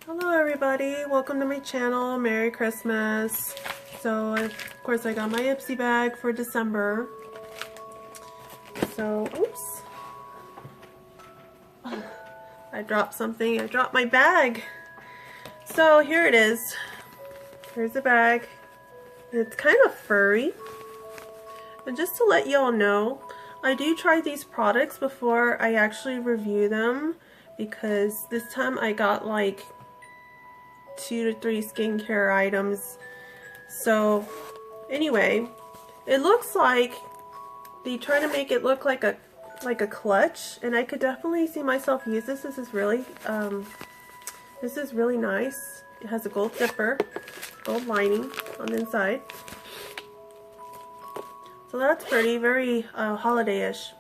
Hello everybody, welcome to my channel. Merry Christmas. So of course I got my Ipsy bag for December. So oops, I dropped something. I dropped my bag. So here it is. Here's the bag. It's kind of furry. And just to let y'all know, I do try these products before I actually review them, because this time I got like 2 to 3 skincare items. So anyway, it looks like they try to make it look like a clutch, and I could definitely see myself use this. This is really nice. It has a gold zipper, gold lining on the inside. So that's pretty, very holiday-ish.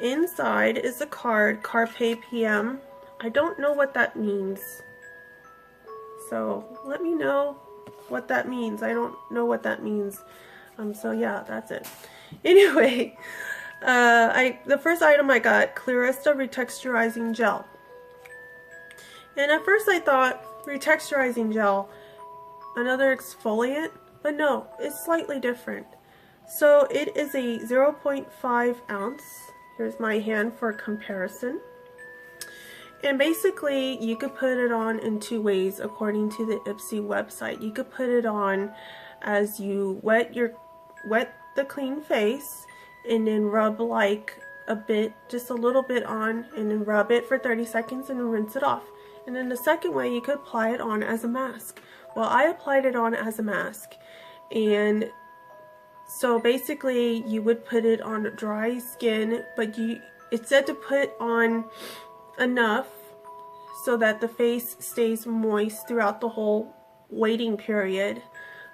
Inside is a card, Carpe PM. I don't know what that means. So let me know what that means. I don't know what that means. So yeah, that's it. Anyway, the first item I got, Clearista Retexturizing Gel. And at first I thought, Retexturizing Gel, another exfoliant, but no, it's slightly different. So it is a 0.5 ounce. Here's my hand for comparison. And basically, you could put it on in 2 ways according to the Ipsy website. You could put it on as you wet the clean face, and then rub like a bit, just a little bit on, and then rub it for 30 seconds and then rinse it off. And then the second way, you could apply it on as a mask. Well, I applied it on as a mask, and so basically you would put it on dry skin, but it said to put on enough so that the face stays moist throughout the whole waiting period.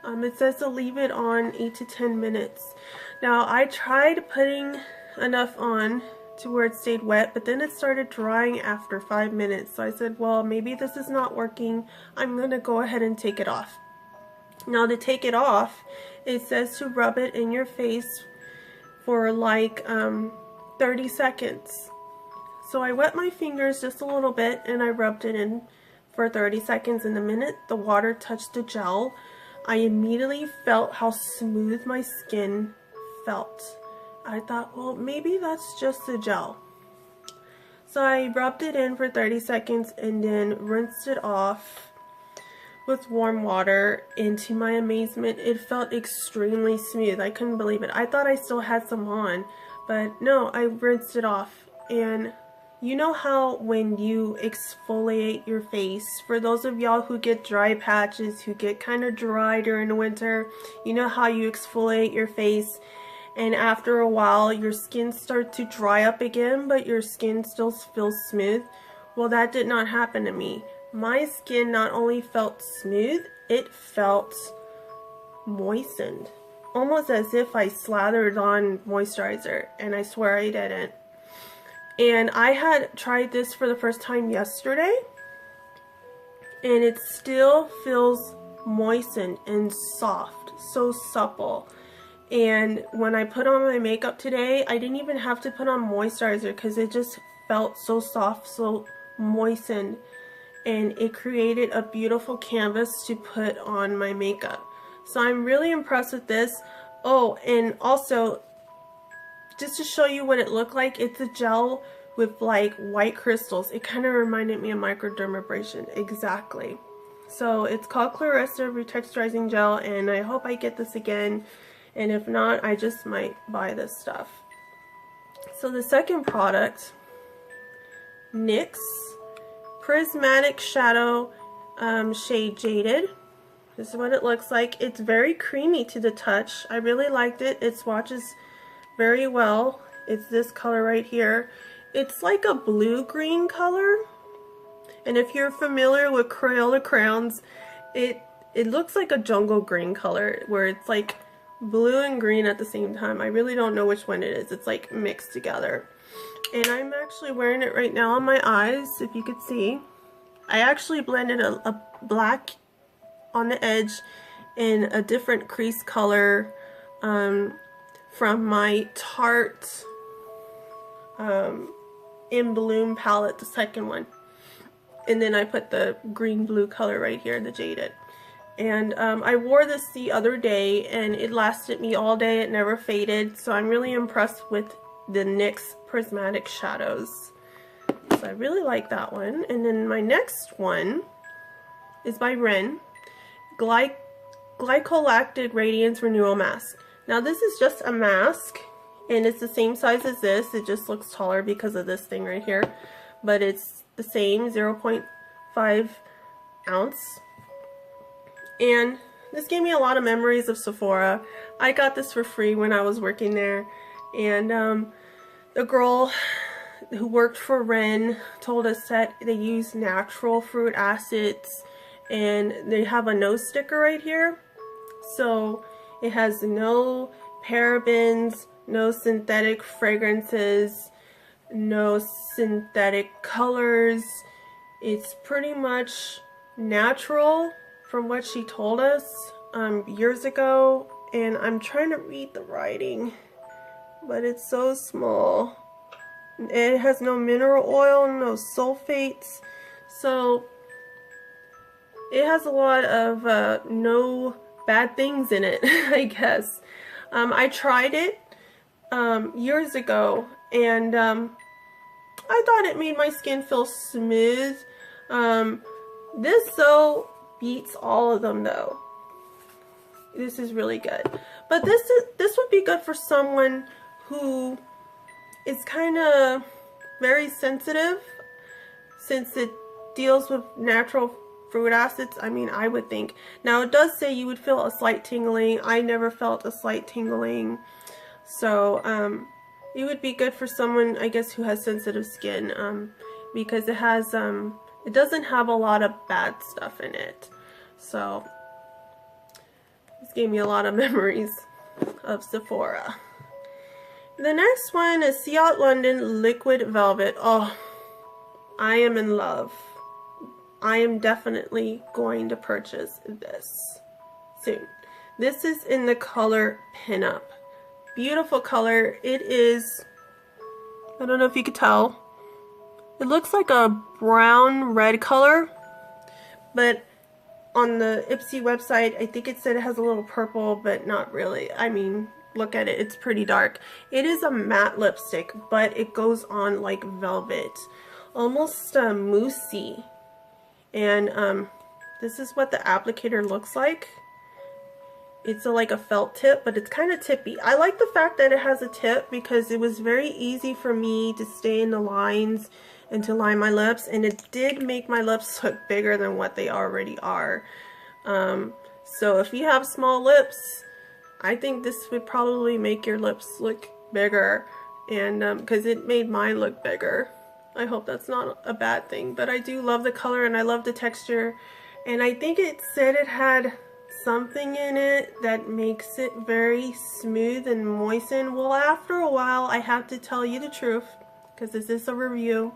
It says to leave it on 8 to 10 minutes. Now I tried putting enough on to where it stayed wet, but then it started drying after 5 minutes. So I said, well, maybe this is not working. I'm gonna go ahead and take it off. Now to take it off, it says to rub it in your face for like 30 seconds. So I wet my fingers just a little bit and I rubbed it in for 30 seconds, and the minute the water touched the gel, I immediately felt how smooth my skin felt. I thought, well, maybe that's just the gel. So I rubbed it in for 30 seconds and then rinsed it off with warm water, and to my amazement, it felt extremely smooth. I couldn't believe it. I thought I still had some on, but no, I rinsed it off. And you know how when you exfoliate your face, for those of y'all who get dry patches, who get kind of dry during the winter, you know how you exfoliate your face and after a while your skin starts to dry up again, but your skin still feels smooth? Well, that did not happen to me. My skin not only felt smooth, it felt moistened. Almost as if I slathered on moisturizer, and I swear I didn't. And I had tried this for the first time yesterday, and it still feels moistened and soft, so supple. And when I put on my makeup today, I didn't even have to put on moisturizer because it just felt so soft, so moistened, and it created a beautiful canvas to put on my makeup. So I'm really impressed with this. Oh, and also, just to show you what it looked like, it's a gel with like white crystals. It kind of reminded me of microdermabrasion, exactly. So it's called Clearista Retexturizing Gel, and I hope I get this again, and if not, I just might buy this stuff. So the second product, NYX Prismatic Shadow shade Jaded. This is what it looks like. It's very creamy to the touch. I really liked it. It swatches very well. It's this color right here. It's like a blue-green color. And if you're familiar with Crayola crayons, it looks like a jungle green color, where it's like blue and green at the same time. I really don't know which one it is. It's like mixed together. And I'm actually wearing it right now on my eyes, if you could see. I actually blended a black on the edge and a different crease color from my Tarte In Bloom palette, the second one. And then I put the green blue color right here, the Jaded. And I wore this the other day and it lasted me all day. It never faded. So I'm really impressed with the NYX Prismatic Shadows. So I really like that one. And then my next one is by Wren. Glycol Lactic Radiance Renewal Mask. Now this is just a mask. And it's the same size as this. It just looks taller because of this thing right here. But it's the same, 0.5 ounce. And this gave me a lot of memories of Sephora. I got this for free when I was working there. And the girl who worked for Wren told us that they use natural fruit acids. And they have a no sticker right here. So it has no parabens, no synthetic fragrances, no synthetic colors. It's pretty much natural from what she told us years ago, and I'm trying to read the writing, but it's so small. It has no mineral oil, no sulfates, so it has a lot of no bad things in it, I guess. I tried it years ago, and I thought it made my skin feel smooth. This though beats all of them though. This is really good. But this would be good for someone who is kind of very sensitive, since it deals with natural fruit acids. I mean, I would think. Now it does say you would feel a slight tingling. I never felt a slight tingling. So it would be good for someone, I guess, who has sensitive skin, because it has it doesn't have a lot of bad stuff in it. So this gave me a lot of memories of Sephora. The next one is Yacht London Liquid Velvet. Oh, I am in love. I am definitely going to purchase this soon. This is in the color Pinup. Beautiful color. It is, I don't know if you could tell, it looks like a brown red color, but on the Ipsy website I think it said it has a little purple, but not really. I mean, look at it, it's pretty dark. It is a matte lipstick, but it goes on like velvet, almost moussey. And this is what the applicator looks like. It's like a felt tip, but it's kind of tippy. I like the fact that it has a tip because it was very easy for me to stay in the lines and to line my lips, and it did make my lips look bigger than what they already are. So if you have small lips, I think this would probably make your lips look bigger, and because it made mine look bigger. I hope that's not a bad thing, but I do love the color and I love the texture, and I think it said it had something in it that makes it very smooth and moistened. Well, after a while, I have to tell you the truth, because this is a review.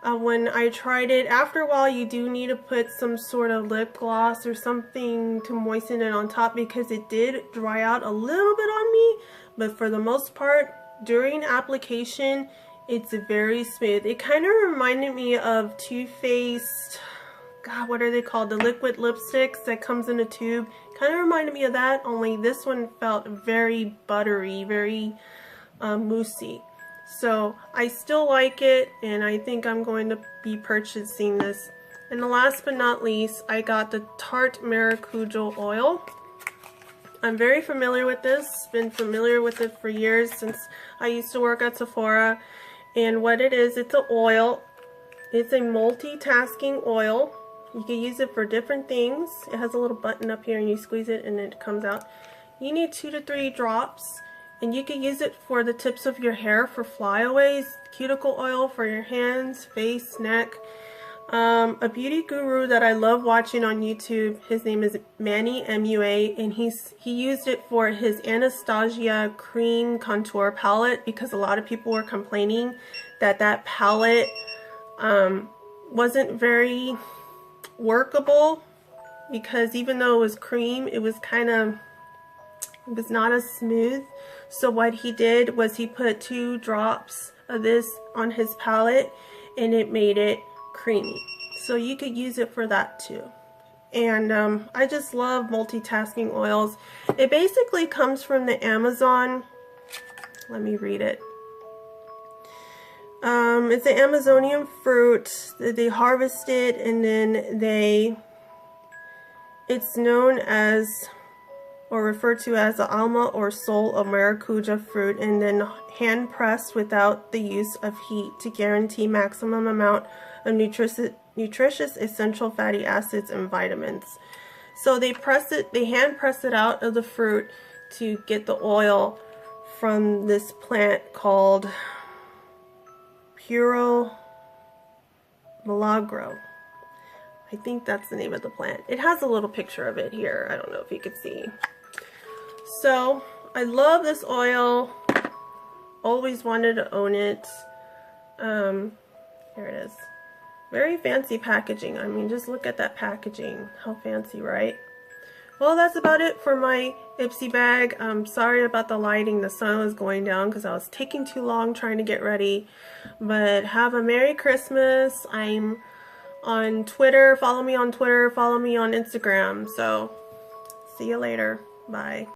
When I tried it, after a while you do need to put some sort of lip gloss or something to moisten it on top, because it did dry out a little bit on me, but for the most part, during application, it's very smooth. It kind of reminded me of Too Faced, God, what are they called? The liquid lipsticks that comes in a tube. Kind of reminded me of that, only this one felt very buttery, very moussey. So I still like it, and I think I'm going to be purchasing this. And last but not least, I got the Tarte Maracuja Oil. I'm very familiar with this, been familiar with it for years, since I used to work at Sephora. And what it is, it's an oil. It's a multitasking oil. You can use it for different things. It has a little button up here and you squeeze it and it comes out. You need 2 to 3 drops, and you can use it for the tips of your hair for flyaways, cuticle oil for your hands, face, neck. A beauty guru that I love watching on YouTube, his name is Manny MUA, and he used it for his Anastasia cream contour palette, because a lot of people were complaining that that palette wasn't very workable, because even though it was cream, it was not as smooth. So what he did was he put 2 drops of this on his palette, and it made it creamy. So you could use it for that too. And I just love multitasking oils. It basically comes from the Amazon. Let me read it. It's an Amazonian fruit that they harvest it, and then it's known as, or referred to as, the alma or soul of maracuja fruit, and then hand pressed without the use of heat to guarantee maximum amount of nutritious essential fatty acids and vitamins. So they hand press it out of the fruit to get the oil from this plant called Puro Milagro. I think that's the name of the plant. It has a little picture of it here. I don't know if you could see. So I love this oil. Always wanted to own it. Here it is. Very fancy packaging. I mean, just look at that packaging. How fancy, right? Well, that's about it for my Ipsy bag. I'm sorry about the lighting. The sun was going down because I was taking too long trying to get ready. But have a Merry Christmas. I'm on Twitter. Follow me on Twitter. Follow me on Instagram. So, see you later. Bye.